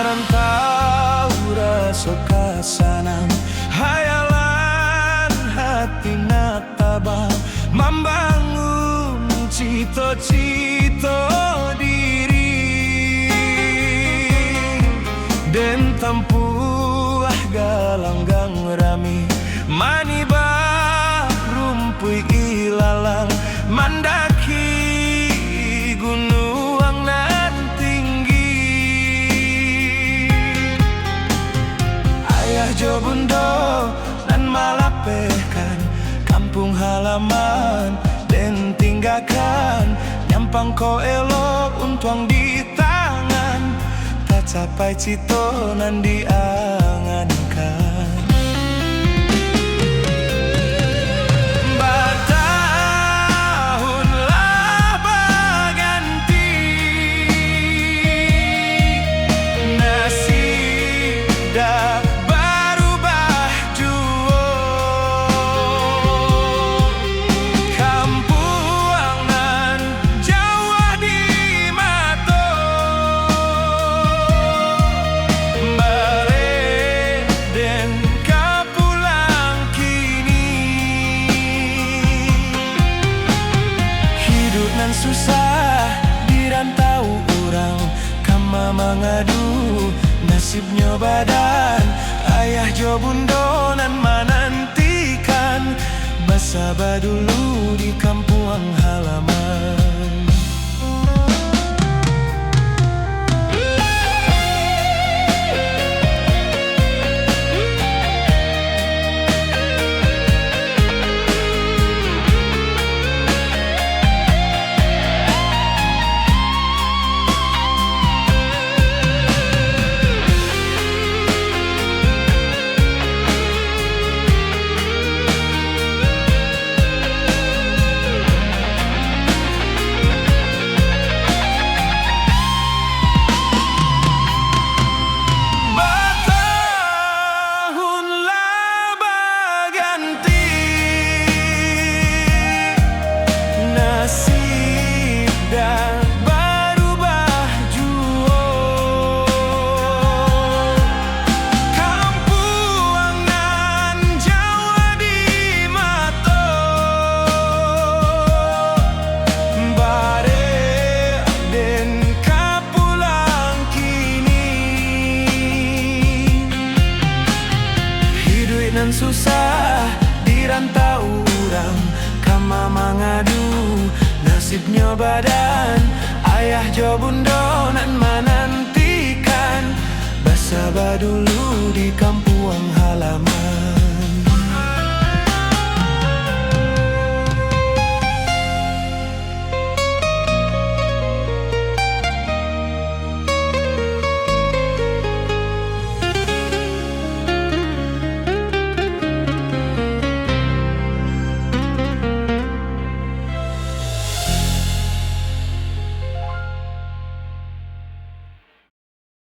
merantau rasa kasanang hayalan hati natabang membangun cita-cita diri dan tempuh galanggang rami manibah rumpui ilalang mandaki gunung nan tinggi. Ayah jo bundo nan malapehkan kampung halaman dan tinggalkan nyampang ko elok untuang di tangan tak capai cito nan diangankan. Susah dirantau orang kama mengadu nasibnya badan ayah jo bundo nan menantikan basaba dulu di kampung halaman. Susah dirantau orang kama mengadu nasibnya badan ayah jo bundo nan menantikan basaba dulu di kampung halaman.